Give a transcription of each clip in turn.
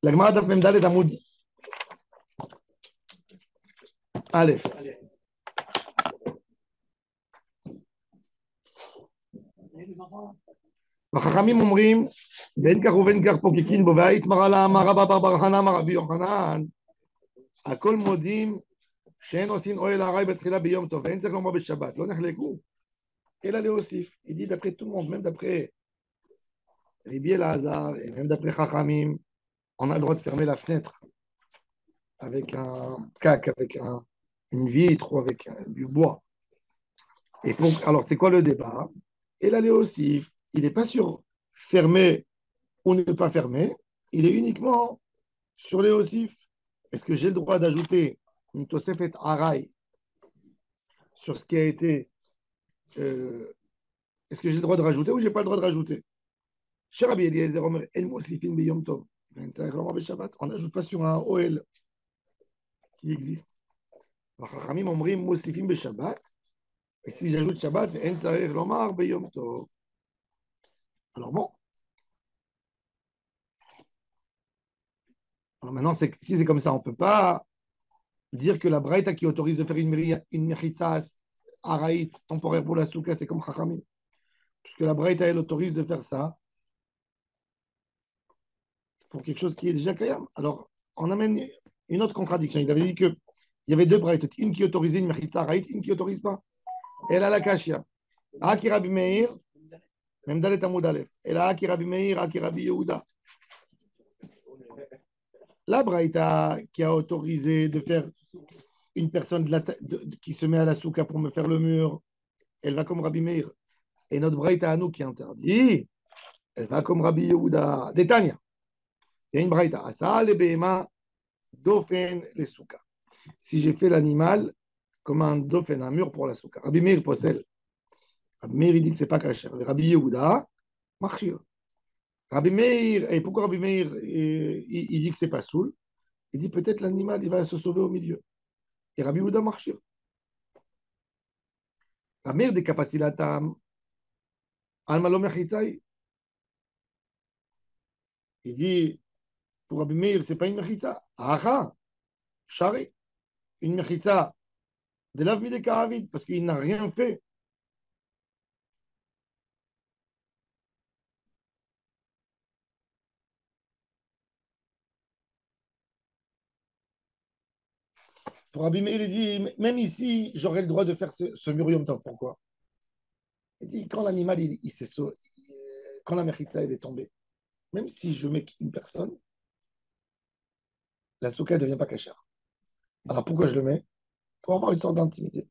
La Gemara daf Mem Dalet Amoud Aleph. החכמים אומרים, בין כך ובין כך פוקקין בו, והאיתמר לה אמר רבא בר בר חנא אמר רבי יוחנן, הכל מודים שאין עושים אוהל הארעי בתחילה ביום טוב, ואין צריך לומר בשבת, לא נחלקו, אלא להוסיף. Il dit d'après tout le monde, même d'après Rabbi Elazar, et même d'après Chachamim, on a le droit de fermer la fenêtre avec un cac, avec une vitre ou avec du bois. Et pour, alors, c'est quoi le débat? Et là, aussi, il n'est pas sur fermer ou ne pas fermer, il est uniquement sur les osif. Est-ce que j'ai le droit d'ajouter une tosefet araï sur ce qui a été. Est-ce que j'ai le droit de rajouter ou je n'ai pas le droit de rajouter? Cher Rabbi Eliezer Omer, El Mosifin Beyom Tov. On n'ajoute pas sur un OL qui existe. Chachamim Omrim Mosifin Beshabbat. Et si j'ajoute Shabbat, En Tzarech Lomar Beyom Tov. Alors bon. Alors maintenant, si c'est comme ça, on ne peut pas dire que la Braïta qui autorise de faire une mechitza araït temporaire pour la souka, c'est comme Chachamim. Puisque la Braïta, elle autorise de faire ça pour quelque chose qui est déjà kayam. Alors, on amène une autre contradiction. Il avait dit qu'il y avait deux Braïtas, une qui autorisait une mechitza araït, une qui n'autorise pas. Et là, la kashia. Aki Rabbi Meir, même Dalet Amoud Aleph. Et là, Aki Rabbi Meir, Aki Rabbi Yehuda. La Braïta qui a autorisé de faire une personne qui se met à la souka pour me faire le mur, elle va comme Rabbi Meir. Et notre Braïta à nous qui interdit, elle va comme Rabbi Yehuda. Détania. Il y a une Braïta. Asa le behema dofen le souka. Si j'ai fait l'animal comme un dofen, un mur pour la souka. Rabbi Meir possède. Rabbi Meir, il dit que ce n'est pas caché. Rabbi Yehuda, marchir. Rabbi Meir, et pourquoi Rabbi Meir, il dit que ce n'est pas soul? Il dit peut-être l'animal, il va se sauver au milieu. Et Rabbi Yehuda marchir. Rabbi Meir, des capacilatam, alma mechitzaï. Il dit, pour Rabbi Meir, ce n'est pas une mechitza. Aha, chari. Une mechitza de l'avmi de Karavid, parce qu'il n'a rien fait. Pour Rabbi Meir, il dit, même ici, j'aurais le droit de faire ce mur Yom Tov. Pourquoi? Il dit, quand l'animal, quand la mechitza, elle est tombée, même si je mets une personne, la souka ne devient pas cachère. Alors pourquoi je le mets? Pour avoir une sorte d'intimité.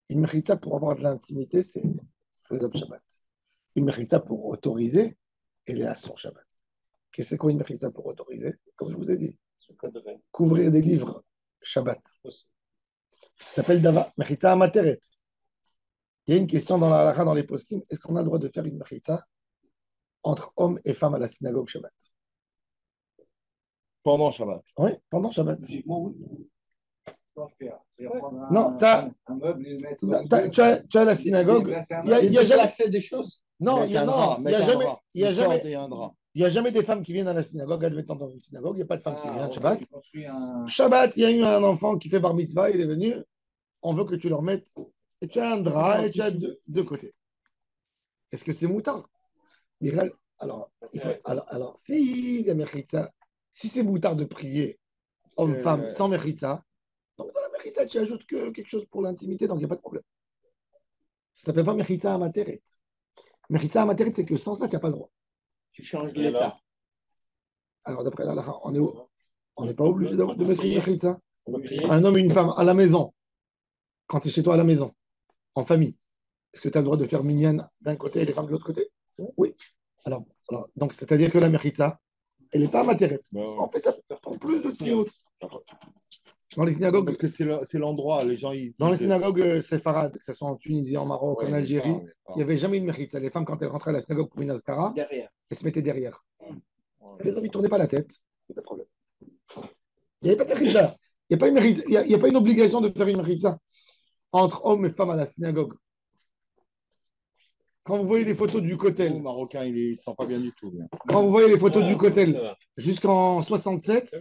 Une mechitza pour avoir de l'intimité, c'est faisable Shabbat. Une mechitza pour autoriser, elle est à son Shabbat. Qu'est-ce que c'est quoi une mechitza pour autoriser? Comme je vous ai dit, couvrir des livres Shabbat. Ça s'appelle Dava, mechitza amateret. Il y a une question dans la halakha, dans les poskim, est-ce qu'on a le droit de faire une mechitza entre hommes et femmes à la synagogue Shabbat? Pendant Shabbat. Oui, pendant Shabbat. Non, tu as la synagogue. Il y a jamais des choses. Non, il n'y a jamais des femmes qui viennent à la synagogue, admettons dans une synagogue, il n'y a pas de femmes qui viennent Shabbat. Shabbat, il y a eu un enfant qui fait bar mitzvah, il est venu, on veut que tu leur mettes, et tu as un drap, et tu as deux côtés. Est-ce que c'est moutard? Alors, si la mechitza, si c'est moutard de prier homme-femme sans mechitza, donc dans la mechitza, tu ajoutes que quelque chose pour l'intimité, donc il n'y a pas de problème. Ça ne s'appelle pas mechitza amateret. Mechitza amateret, c'est que sans ça, tu n'as pas le droit. Tu changes l'état. Alors, d'après la halakha, on n'est pas obligé de mettre une mechitza. Un homme et une femme à la maison, quand tu es chez toi à la maison, en famille, est-ce que tu as le droit de faire minyan d'un côté et les femmes de l'autre côté? Oui. Alors, donc, c'est-à-dire que la mechitza, elle n'est pas amateret. On fait ça pour plus de tzniut. Dans les synagogues. Parce que c'est l'endroit, les gens. Dans les synagogues séfarades, que ce soit en Tunisie, en Maroc, en Algérie, il n'y avait jamais une mechitza. Les femmes, quand elles rentraient à la synagogue pour une azkara, elles se mettaient derrière. Et les hommes, ils ne tournaient pas la tête. Il n'y a pas de problème. Il n'y avait pas de mechitza. Il n'y a pas une obligation de faire une mechitza entre hommes et femmes à la synagogue. quand vous voyez les photos du Le Kotel, Marocain, il ne sent pas bien du tout. Bien. quand vous voyez les photos du Kotel jusqu'en 67,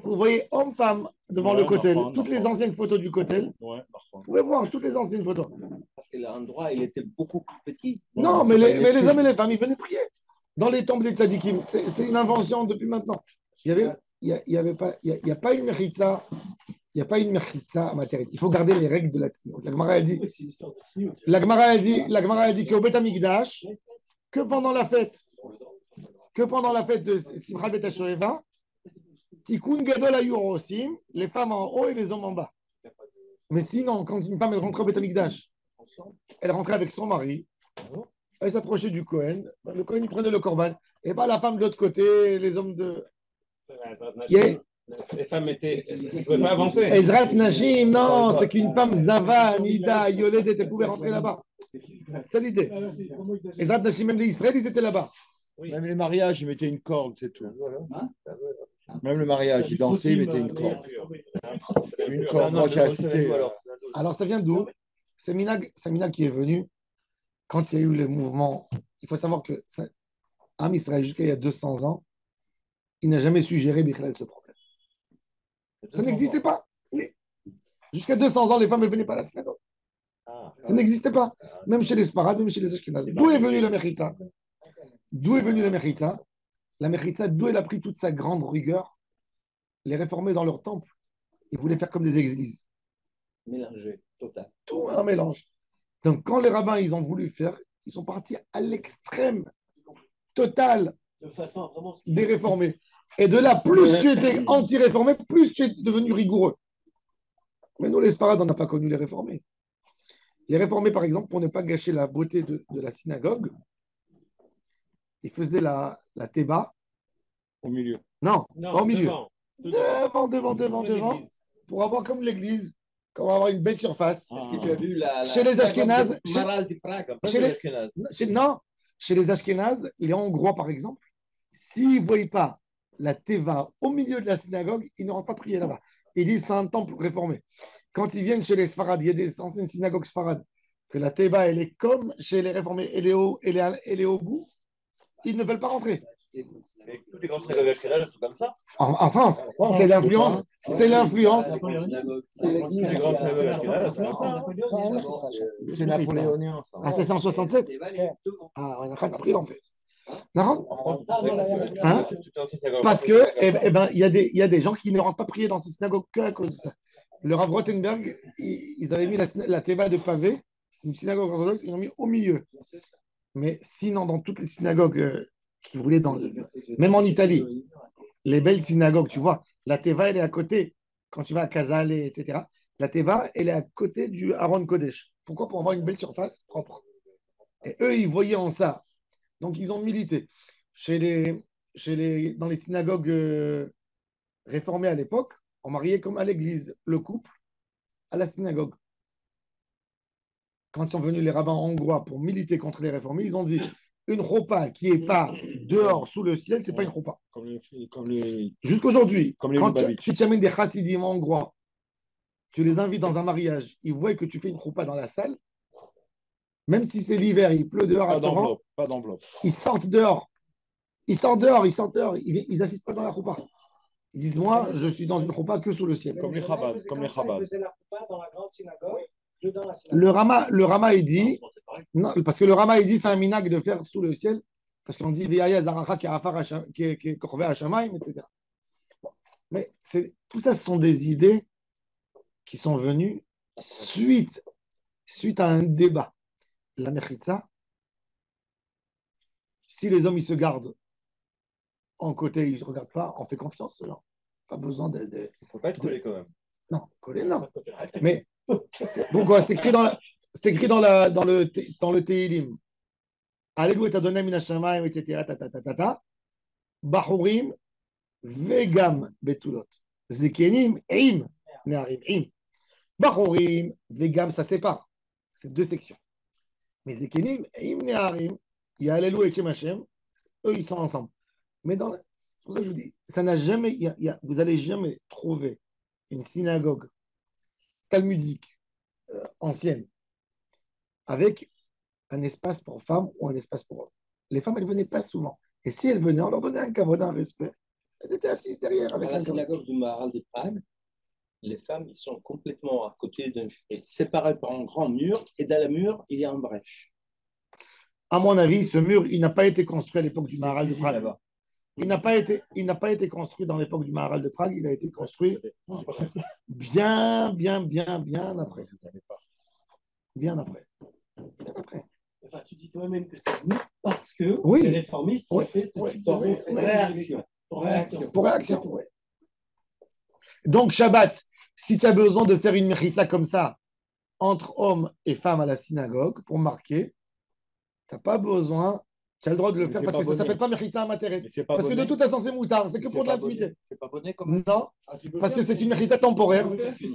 vous voyez homme-femme devant le Kotel, toutes les anciennes photos du Kotel. Ouais, vous pouvez voir toutes les anciennes photos. Parce que l'endroit, il était beaucoup plus petit. Non, mais les hommes et les femmes, ils venaient prier dans les tombes des tzadikim. C'est une invention depuis maintenant. Il n'y a pas une mechitza. Il n'y a pas une mechitza matérielle. Il faut garder les règles de la tzniut. La Gemara a dit qu'au Bet Amikdash, que pendant la fête de Simchat Bet HaShoeva, Tikkun Gadol Hayu Osim, les femmes en haut et les hommes en bas. Mais sinon, quand une femme elle rentrait au Bet Amikdash, elle rentrait avec son mari, elle s'approchait du Kohen, le Kohen il prenait le korban, et pas la femme de l'autre côté, les hommes de. Les femmes ne pouvaient pas avancer. Ezrat Nashim, non, c'est qu'une femme Zava, Nida, Yoledet, elle pouvait rentrer là-bas. C'est ça l'idée. Ezrat Nashim, même les Israël, ils étaient là-bas. Oui. Même les mariages, ils mettaient une corde, c'est tout. Même le mariage, ils dansaient, ils mettaient une corde. Une corde, moi j'ai assisté. Alors ça vient d'où? C'est Minag qui est venu quand il y a eu le mouvement. Il faut savoir que Am Israël, jusqu'à il y a 200 ans, il n'a jamais su gérer Bichlal ce problème. Ça n'existait pas. Jusqu'à 200 ans, les femmes ne venaient pas à la synagogue. Ça n'existait pas. Même chez les Sfarad, même chez les Ashkenazes. D'où est venue la Mechitza? D'où est venue la Mechitza? La Mechitza, d'où elle a pris toute sa grande rigueur? Les réformés dans leur temple, ils voulaient faire comme des églises. Mélangé, total. Tout un mélange. Donc, quand les rabbins, ils ont voulu faire, ils sont partis à l'extrême total des réformés. Et de là, plus tu étais anti-réformé, plus tu es devenu rigoureux. Mais nous, les Sfarad, on n'a pas connu les réformés. Les réformés, par exemple, pour ne pas gâcher la beauté de la synagogue, ils faisaient la théba. Au milieu. Non, pas au milieu. Devant. Pour avoir comme l'église, pour avoir une belle surface. Est-ce que tu as vu Chez les Ashkénazes, Maral de Prague, chez les Ashkénazes, les Hongrois, par exemple, s'ils ne voient pas la teva au milieu de la synagogue, ils n'auront pas prié là-bas. Ils disent c'est un temple réformé. Quand ils viennent chez les Sfarad, il y a des anciennes synagogues Sfarad, que la teva, elle est comme chez les réformés, elle est au bout, ils ne veulent pas rentrer. Tous les grands synagogues ashkénazes sont comme ça. En France, c'est l'influence. C'est les grands synagogues ashkénazes sont comme ça. C'est napoléonien. Ça. Ah, c'est en 67. Ah, on a appris l'en fait. Hein? Parce que, il y a des gens qui ne rentrent pas prier dans ces synagogues que à cause de ça. Le Rav Rothenberg, ils avaient mis la teva de pavé, c'est une synagogue orthodoxe, ils l'ont mis au milieu. Mais sinon, dans toutes les synagogues qui voulaient, même en Italie, les belles synagogues, tu vois, la teva, elle est à côté. Quand tu vas à Casale, etc., la teva, elle est à côté du Aaron Kodesh. Pourquoi? Pour avoir une belle surface propre. Et eux, ils voyaient en ça. Donc, ils ont milité. Dans les synagogues réformées à l'époque, on mariait comme à l'église le couple à la synagogue. Quand sont venus les rabbins hongrois pour militer contre les réformés, ils ont dit une choupa qui n'est pas dehors sous le ciel, ce n'est pas une choupa. Jusqu'aujourd'hui, si tu amènes des chassidim hongrois, tu les invites dans un mariage, ils voient que tu fais une choupa dans la salle, même si c'est l'hiver, il pleut dehors à torrent, pas d'enveloppe. Ils sortent dehors. Ils n'assistent pas dans la choupa. Ils disent, moi, je suis dans une choupa que sous le ciel. Comme les Chabad. Le Rama, il dit, non, parce que le Rama, il dit, c'est un minag de faire sous le ciel, parce qu'on dit, etc. Mais tout ça, ce sont des idées qui sont venues suite à un débat. La Mechitza, si les hommes, ils se gardent en côté, ils ne regardent pas, on fait confiance aux gens. Pas besoin de. Il ne faut pas être collé quand même. Non, collé, non. Mais pourquoi? C'est écrit dans le Tehilim. Alléluia, t'as donné Minashamayim, etc. Bahurim, vegam betulot. Zekenim, im, neharim, im. Bahurim, vegam, ça sépare. C'est deux sections. Mais Zekenim, im, neharim, il y a Alléluia et Shem Hashem, eux, ils sont ensemble. Mais c'est pour ça que je vous dis, ça n'a jamais, vous n'allez jamais trouver une synagogue talmudique ancienne avec un espace pour femmes ou un espace pour hommes. Les femmes, elles ne venaient pas souvent. Et si elles venaient, on leur donnait un kavod, un respect. Elles étaient assises derrière avec À la un kavod. synagogue du Maharal de Prague, les femmes ils sont complètement à côté d'un séparées par un grand mur, et dans le mur, il y a une brèche. À mon avis, ce mur, il n'a pas été construit à l'époque du Maharal de Prague. Là-bas. Il n'a pas été construit dans l'époque du Maharal de Prague, il a été construit bien après. Bien après. Bien après. Enfin, tu dis toi-même que c'est venu parce que Oui. les réformistes ont Oui. fait ce type Pour de réaction. Pour réaction. Ouais. Donc, Shabbat, si tu as besoin de faire une mechitza comme ça, entre hommes et femmes à la synagogue, pour marquer, tu n'as pas besoin, tu as le droit de le Mais faire c'est parce pas que ça ne bonnet. s'appelle pas mechitza materet. Mais c'est pas Parce que de bonnet. toute façon, c'est moutard, c'est que pour de l'intimité. C'est pas bonnet comme Non, parce que c'est une mechitza temporaire.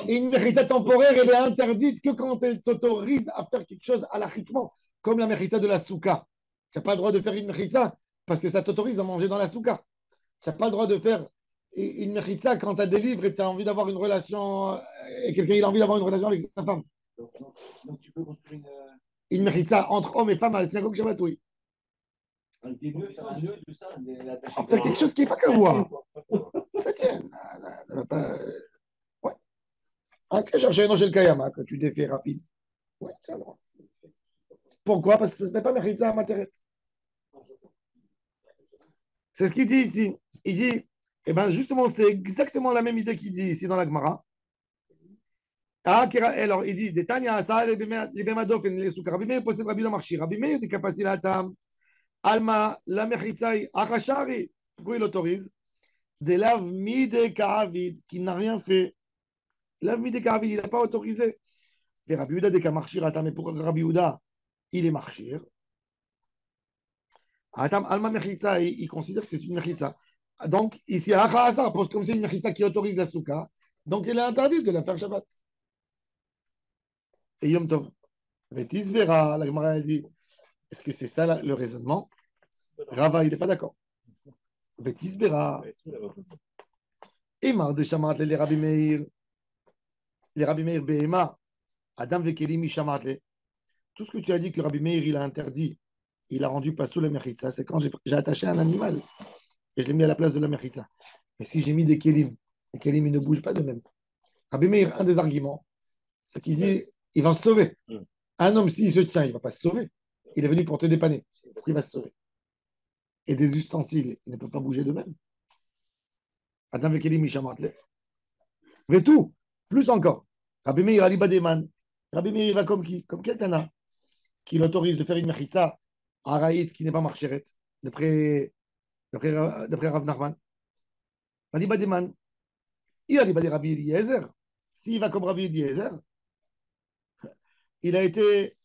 Et une mechitza temporaire, elle est interdite que quand elle t'autorise à faire quelque chose à l'arriquement, comme la mechitza de la souka. Tu n'as pas le droit de faire une mechitza parce que ça t'autorise à manger dans la souka. Tu n'as pas le droit de faire une mechitza quand tu as des livres et tu as envie d'avoir une relation, et quelqu'un il a envie d'avoir une relation avec sa femme. Donc tu peux construire Une mechitza entre hommes et femmes à la synagogue Shabbat, oui. des nœuds, faire un nœud, tout ça. En fait, quelque chose qui n'est pas qu'à voir. Ça tient. Ouais. Un cacheur chez le Kayama, que tu défais rapide. Ouais, tu as le droit. Pourquoi? Parce que ça ne se met pas mechitza à materet. C'est ce qu'il dit ici. Il dit, eh bien justement, c'est exactement la même idée qu'il dit ici dans la Gemara. Alors, il dit, Détania, Asa, les Bemadofen, les Soukha. Rabbi Meir possède Rabbi Lamarchi. Rabbi Meir dit capacité à Tam. Alma, la Mechitzaï, Achashari. Pourquoi il autorise? Des laves mide Karavid, qui n'a rien fait. Lave mide Karavid, il n'a pas autorisé. Et Rabbi Yehuda, dès qu'à marchir, Atam, mais pourquoi Rabbi Yehuda, il est marchir? Atam, Alma Mechitza, il considère que c'est une Mechitza. Donc, ici, Achashar, comme c'est une Mechitza qui autorise la Souka, donc il est interdit de la faire Shabbat. Et Yom Tov. Vetisbera, la Gemara a dit, est-ce que c'est ça le raisonnement? Rava, il n'est pas d'accord. Vetisbera. Emar de Shamat les Rabbi Meir. Les Rabbi Meir Behema. Adam Vekelim Shamat. Tout ce que tu as dit que Rabbi Meir il a interdit, il a rendu pas sous la mechitza, c'est quand j'ai attaché un animal et je l'ai mis à la place de la mechitza. Mais si j'ai mis des kelim, les kelim ils ne bougent pas de même. Rabbi Meir, un des arguments, c'est qu'il dit il va se sauver. Un homme, s'il se tient, il ne va pas se sauver. Il est venu pour te dépanner. Il va se sauver. Et des ustensiles, ils ne peuvent pas bouger d'eux-mêmes. Adam Vekelim Mishamatle. Mais tout, plus encore. Rabbi Meir Ali Bademan. Rabbi Meir va comme qui? Comme quelqu'un qui l'autorise de faire une mechitza à Raït qui n'est pas marcheret, d'après Rav Nachman. Ali Bademan. Il Ali Bade Rabbi Eliezer. S'il va comme Rabbi Eliezer, il a été.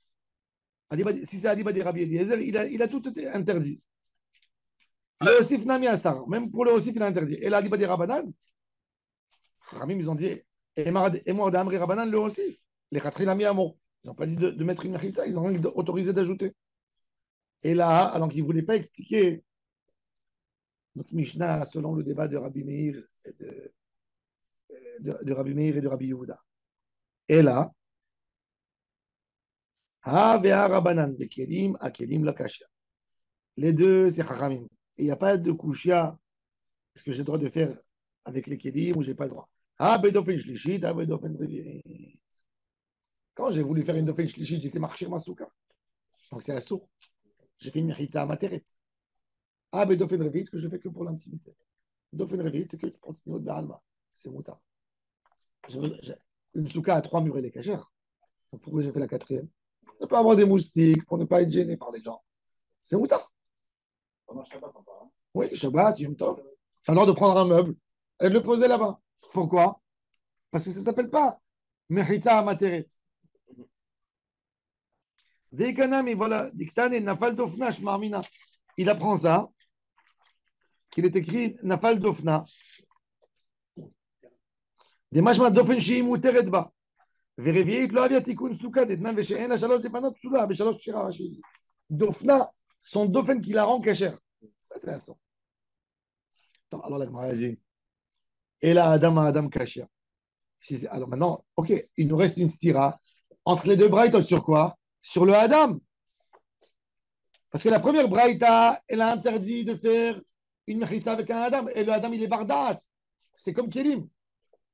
Si c'est Ali Bade Rabbi Eliezer, il a tout été interdit. Le Osif Nami Asar, même pour le Osif, il a interdit. Et là, Ali Bade Rabbanan, Ramim, ils ont dit, et moi d'Amri Rabbanan, le Osif. Les Khatri Nami Amor. Ils n'ont pas dit de mettre une mechitza, ils ont autorisé d'ajouter. Et là, alors qu'ils ne voulaient pas expliquer notre Mishnah selon le débat de Rabbi Meir et de Rabbi Meir et de Rabbi Yehuda. Et là, Ha ve'a Rabbanan bekelim akelim la kasha. Les deux, c'est Chachamim. Et il n'y a pas de kushia. Est-ce que j'ai le droit de faire avec les kelim ou je n'ai pas le droit? Ha bedofen shlishit, ha bedofen revit. Quand j'ai voulu faire une dofen shlishit, j'étais marchir ma souka. Donc c'est assourd. J'ai fait une mechitza à materet. Ah, mais Dofen Revit, que je ne fais que pour l'intimité. Dofen Revit, c'est que pour le Tsniot Ba'alma. C'est moutard. Une souka à 3 murs, elle est cachère. Pourquoi j'ai fait la quatrième? Pour ne pas avoir des moustiques, pour ne pas être gêné par les gens. C'est moutard. Oui, Shabbat, Yom Tov. Tu as le droit de prendre un meuble et de le poser là-bas. Pourquoi? Parce que ça ne s'appelle pas Mechitza Amateret. Dekanami, voilà, Diktane, Nafal Dofna, Shmarmina. Il apprend ça, qu'il est écrit Nafal Dofna. Des machma Dofen Shim ou Teredba. Vérifiez que l'avia Tikun Souka, des Nan Veshéen, la Chaloche des Panot Soula, mais Chaloche Chira Rachizi. Dofna, son Dofen qui la rend cachère. Ça, c'est un son. Alors la Gemara dit et là, Adam Kachia. Alors maintenant, ok, il nous reste une stira entre les deux braïtot sur quoi? Sur le Adam. Parce que la première braïta, elle a interdit de faire une mechitza avec un Adam. Et le Adam, il est bardat. C'est comme Kélim.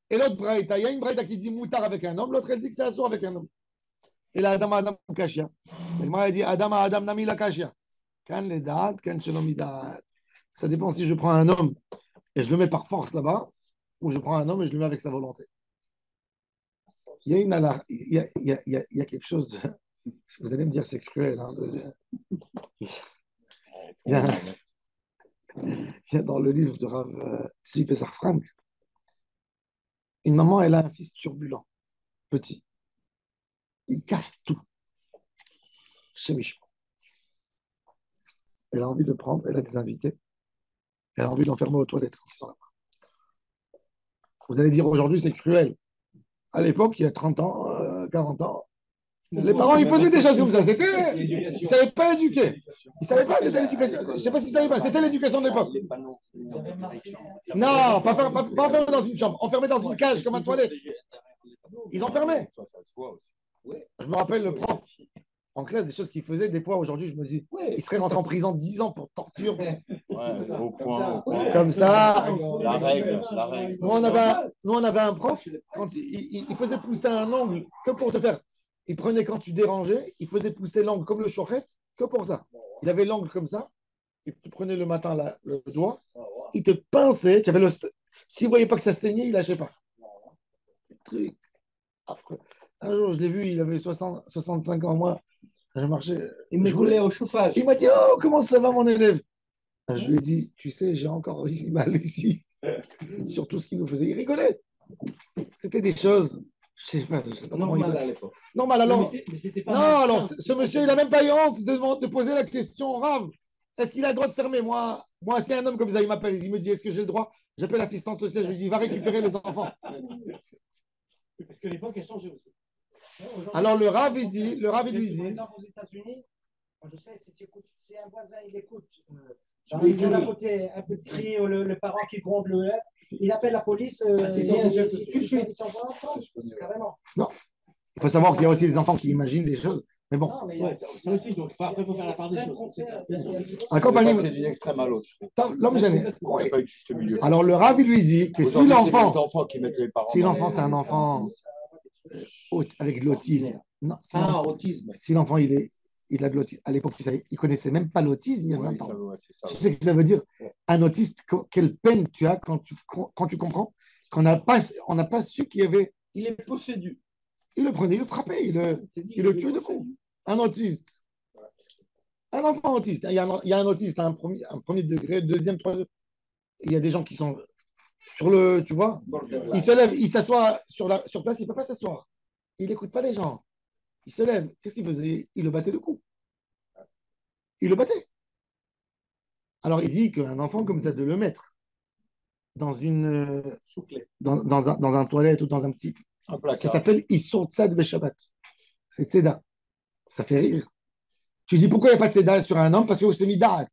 Et l'autre braïta, il y a une braïta qui dit moutar avec un homme, l'autre, elle dit que c'est assourd avec un homme. Et l'Adam, Adam, kashia. Et le dit Adam, Adam, nami la kashia. Kan le dat, kan shalom dat. Ça dépend si je prends un homme et je le mets par force là-bas, ou je prends un homme et je le mets avec sa volonté. Il y a, il y a quelque chose de... Vous allez me dire c'est cruel. Hein, il, y a, il y a dans le livre de Rav Tzvi Pesach Frank, une maman, elle a un fils turbulent, petit. Il casse tout. Chez Mishma. Elle a envie de le prendre, elle a des invités. Elle a envie de l'enfermer aux toilettes quand ils sont là-bas. Vous allez dire aujourd'hui c'est cruel. À l'époque, il y a 30 ans, 40 ans, les parents, ils faisaient des choses comme ça. C'était... Ils ne savaient pas éduquer. Ils ne savaient pas, c'était l'éducation. Je ne sais pas s'ils ne savaient pas, c'était l'éducation de l'époque. Non, pas enfermé dans une chambre, enfermé dans une cage comme une toilette. Ils enfermaient. Je me rappelle le prof en classe, des choses qu'il faisait. Des fois, aujourd'hui, je me dis, il serait rentré en prison 10 ans pour torture. Au point. Comme ça. La règle. Nous, on avait un prof, quand il faisait pousser un ongle que pour te faire. Il prenait quand tu dérangeais, il faisait pousser l'angle comme le chouchet, que pour ça. Il avait l'angle comme ça, il te prenait le matin le doigt, il te pinçait, tu avais s'il ne voyait pas que ça saignait, il ne lâchait pas. Des trucs affreux. Un jour, je l'ai vu, il avait 65 ans, moi, je marchais. Il me voulait au chauffage. Il m'a dit, oh, comment ça va mon élève? Je lui ai dit, tu sais, j'ai encore mal ici, sur tout ce qu'il nous faisait. Il rigolait. C'était des choses... Je sais pas Normal à l'époque. Normal, alors. Mais c'était pas Non, mal. alors, ce monsieur, il n'a même pas eu honte de poser la question Rav. Est-ce qu'il a le droit de fermer? Moi, c'est un homme comme ça, il m'appelle, il me dit, est-ce que j'ai le droit? J'appelle l'assistante sociale, je lui dis, va récupérer les enfants. Parce que l'époque a changé aussi. Alors, le Rav, il lui dit. Par exemple, aux États-Unis, je sais, si un voisin, il écoute, il vient d'un côté un peu de cri, le parent qui gronde il appelle la police, tout de suite, il t'envoie carrément. Non. Il faut savoir qu'il y a aussi des enfants qui imaginent des choses. Mais bon. Non, mais ça aussi, donc après, il faut faire la part des choses. Accompagné. C'est d'une extrême à l'autre. L'homme gêné. C'est pas juste milieu. Alors, le Rav, il lui dit que si l'enfant, c'est un enfant avec de l'autisme, non, autisme. si l'enfant, il a de l'autisme. À l'époque, il ne connaissait même pas l'autisme il y a 20 ans. Tu sais ce que ça veut dire? Un autiste, quelle peine tu as quand tu comprends qu'on n'a pas su qu'il y avait. Il est possédé. Il le prenait, il le frappait, il le tuait de coups. Un autiste. Un enfant autiste. Il y a un autiste à un premier degré, deuxième, troisième. Il y a des gens qui sont sur le. Tu vois? Il se lève, il s'assoit sur place, il ne peut pas s'asseoir. Il n'écoute pas les gens. Il se lève. Qu'est-ce qu'il faisait? Il le battait de coups. Il le battait. Alors, il dit qu'un enfant comme ça, de le mettre dans dans un toilette ou dans un petit... Ça s'appelle Issur Tzad Beshabbat. C'est Tzeda. Ça fait rire. Tu dis pourquoi il n'y a pas de Tzeda sur un homme? Parce que c'est Midat.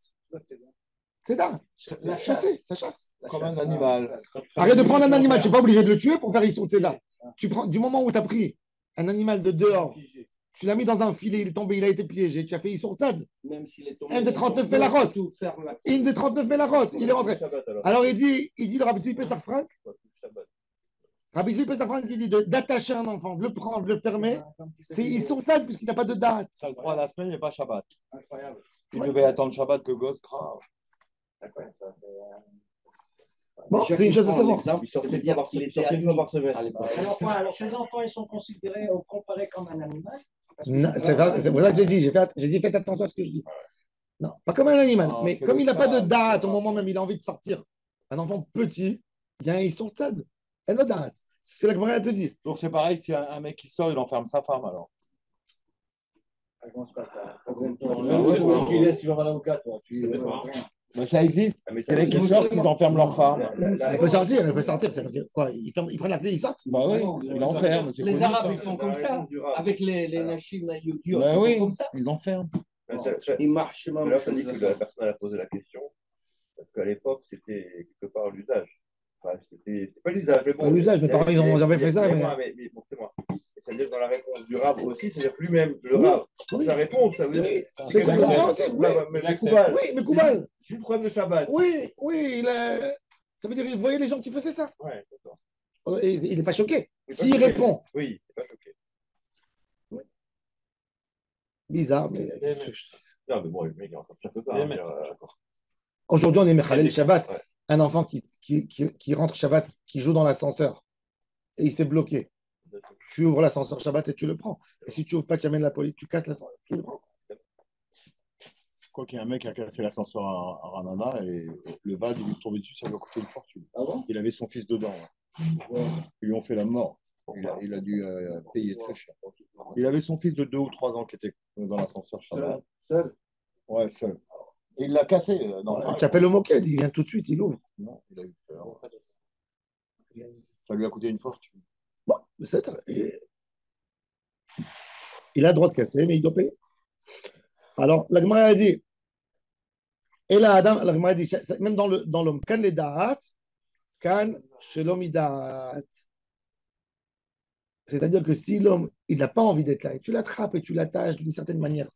Tzeda. Chasser, la chasse. Comme un animal. Arrête de prendre un animal. Tu n'es pas obligé de le tuer pour faire Issur Tzeda. Tu prends, du moment où tu as pris un animal de dehors, tu l'as mis dans un filet, il est tombé, il a été piégé, tu as fait Issur Tzad. Même s'il est tombé. Un de 39 Melachot. Une de 39 Melachot. Il est rentré. Alors il dit le Rabbi Tzvi Pesach Frank. Rabbi Tzvi Pesach Frank qui dit d'attacher un enfant, de le prendre, de le fermer, c'est Issur Tzad puisqu'il n'a pas de date. Ça le droit à la semaine, il n'y a pas Shabbat. Incroyable. Il devait attendre Shabbat, le gosse, grave. Bon, c'est une chose à savoir. C'est-à-dire qu'il était admis à l'époque. Alors, ces enfants, ils sont considérés ou comparés comme un animal? C'est pour ça que j'ai dit faites attention à ce que je dis. Non, pas comme un animal, Non, mais c'est comme le il n'a pas de cas, date c'est au pas moment même il a envie de sortir, un enfant petit, il y a un Issur Tzad. Elle a date. C'est ce que la Gemara te dit. Donc c'est pareil, si un mec qui sort, il enferme sa femme alors. Mais ça existe. Les mecs qui sortent, ils enferment leur femme. Elle peut sortir. C'est quoi? Ils prennent la clé, ils sortent. Bah oui, ils l'enferment. c'est Les connu, Arabes, ça. ils font comme ça. Avec les Nashim Yahudiyot, Bah ils oui, font comme ça. ils l'enferment. Ils marchent même. Là, ça dit que la personne a posé la question, parce qu'à l'époque, c'était quelque part l'usage. Enfin, c'était pas l'usage, mais bon. Pas l'usage, mes parents, ils n'ont jamais fait ça. Mais bon, c'est moi. c'est-à-dire dans la réponse du Rav aussi, c'est-à-dire que lui-même, le Rav, sa réponse, ça veut dire. C'est compréhensible, oui. Mais Koubal, Oui, mais Koubal. j'ai une preuve de Shabbat. Oui, oui, ça veut dire qu'il voyait les gens qui faisaient ça. Ouais, d'accord. Et il n'est pas choqué. Il est pas S'il choqué. répond, Oui, c'est pas choqué. bizarre, mais Non, mais bon, le mec est encore pire que ça. Les maîtres, aujourd'hui, on est Mechalel Shabbat. Ouais. Un enfant qui rentre Shabbat, qui joue dans l'ascenseur, et il s'est bloqué. Tu ouvres l'ascenseur Shabbat et tu le prends. Et si tu ouvres pas, tu amènes la police, tu casses l'ascenseur, tu le prends. Quoi qu'il y a un mec qui a cassé l'ascenseur à Ranana et le VAD, il lui est tombé dessus, ça lui a coûté une fortune. Ah bon? Il avait son fils dedans. Ouais. Ils lui ont fait la mort. Il a dû payer très cher. Il avait son fils de 2 ou 3 ans qui était dans l'ascenseur Shabbat. Seul? Ouais, seul. Et il l'a cassé. Tu appelles le moquette, il vient tout de suite, il ouvre. Non, il a eu peur. Ça lui a coûté une fortune. Bon, il a le droit de casser, mais il doit payer. Alors, la Gemara a dit, et là, Adam, la Gemara a dit, même dans l'homme, kan les da'at, kan shelom da'at. C'est-à-dire que si l'homme, il n'a pas envie d'être là, et tu l'attrapes et tu l'attaches d'une certaine manière,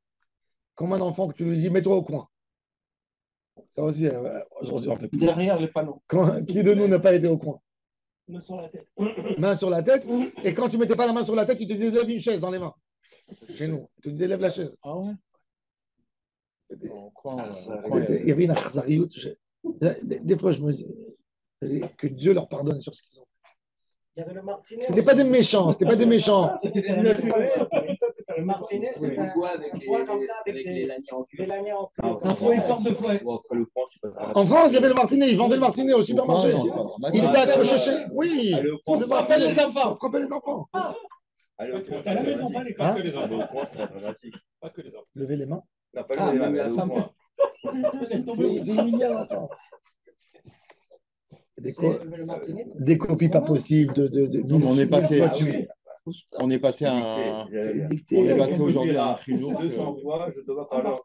comme un enfant que tu lui dis, mets-toi au coin. Ça aussi, aujourd'hui, on fait plus. Derrière les panneaux. Qui de nous n'a pas été au coin? Main sur la tête. Main sur la tête, et quand tu mettais pas la main sur la tête, tu te disais, lève une chaise dans les mains. Chez nous, tu te disais, lève la chaise. Ah ouais? Il y avait une akhzariout. Des fois, je me dis que Dieu leur pardonne sur ce qu'ils ont. Il y avait le martinet. C'était pas des méchants, c'était pas des méchants. Ça, c'était la naturelle. Ça, c'est pas Le martinet, c'est un bois avec bois comme ça, avec les lanières en des cuir. lanières en cuir. Un fouet, une sorte de fouet. Bon, après le point, c'est pas grave. En France, il y avait le martinet, ils vendaient le martinet au supermarché. Il était accroché chez. Oui, Allez au point, le martinet, les enfants, frapper les enfants. allez au point, C'est à la maison, pas les Hein? Pas que les Allez enfants. au point, c'est dramatique. Pas que les enfants. Levez les mains. Non, pas Ah, le même mais la allez au femme. point. C'est humiliant, l'enfant. Le martinet. Des copies pas possibles Non, mais on est passé, Ah oui. on est passé à un. Dicté. On est passé aujourd'hui à un Plus créneau. 200 fois, je dois parler en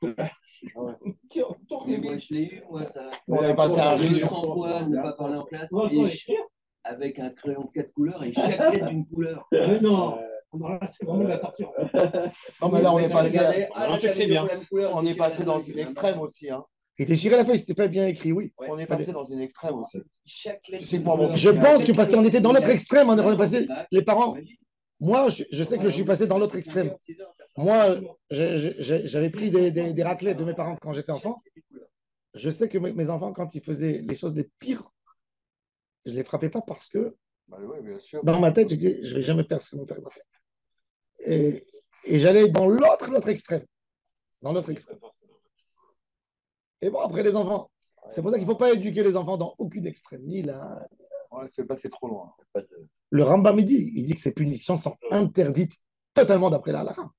Mais moi, je l'ai eu, moi, ça. On est passé à un 200 créneau. fois ne pas parler en classe. On va Et pas écrire. avec un crayon de 4 couleurs et chaque lettre d'une couleur. Mais non. Non, là, c'est vraiment de la torture. Non, mais là, on est passé, Regardez, Non, tu écris bien. on est passé dans une extrême aussi. Hein. Et déchirer la feuille, c'était pas bien écrit, oui. On est passé dans une extrême aussi. Chaque lettre. Tu sais quoi, mon- Je pense que parce qu'on était dans l'autre extrême, on est passé, les parents. Moi, je sais que je suis passé dans l'autre extrême. Moi, j'avais pris des raclettes de mes parents quand j'étais enfant. Je sais que mes enfants, quand ils faisaient les choses les pires, je ne les frappais pas parce que Bah oui, bien sûr. dans ma tête, je disais, je ne vais jamais faire ce que mon père m'a fait. Et j'allais dans l'autre extrême. Dans l'autre extrême. Et bon, après les enfants, c'est pour ça qu'il ne faut pas éduquer les enfants dans aucune extrême, ni là. Ouais, c'est passé trop loin. Le Rambam, il dit que ces punitions sont interdites totalement d'après la halakha.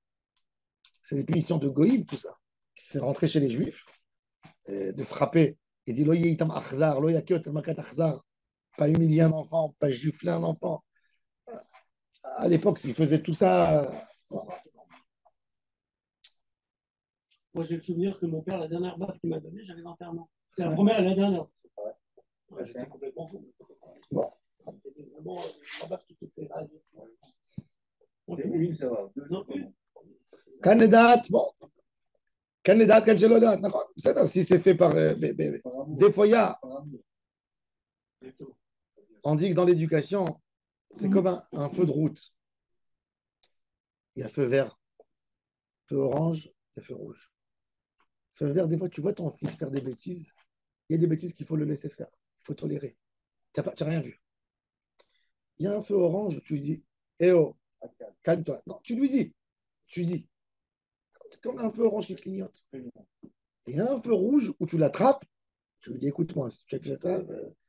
C'est des punitions de Goïm, tout ça. C'est rentré chez les Juifs, de frapper. Il dit, lo yitam achzar, lo yakiot makat achzar. Pas humilier un enfant, pas gifler un enfant. À l'époque, s'ils faisaient tout ça. Moi, j'ai le souvenir que mon père, la dernière baffe qu'il m'a donnée, j'avais 21 ans. C'était la première et la dernière. Ouais, j'étais complètement fou. Bon. C'était vraiment la baffe qui te fait raser. C'est une, ça va. Non, Kanedat, bon. Kanedat, Kanchelodat. Si c'est fait par. Des fois, il y a. On dit que dans l'éducation, c'est comme un feu de route. Il y a feu vert, feu orange et feu rouge. Feu vert, des fois, tu vois ton fils faire des bêtises. Il y a des bêtises qu'il faut le laisser faire. Il faut tolérer. Tu n'as rien vu. Il y a un feu orange où tu lui dis, eh oh, calme-toi. Non, tu lui dis. Tu dis. C'est comme un feu orange qui clignote. Et il y a un feu rouge où tu l'attrapes. Tu lui dis, écoute-moi, si tu fais ça,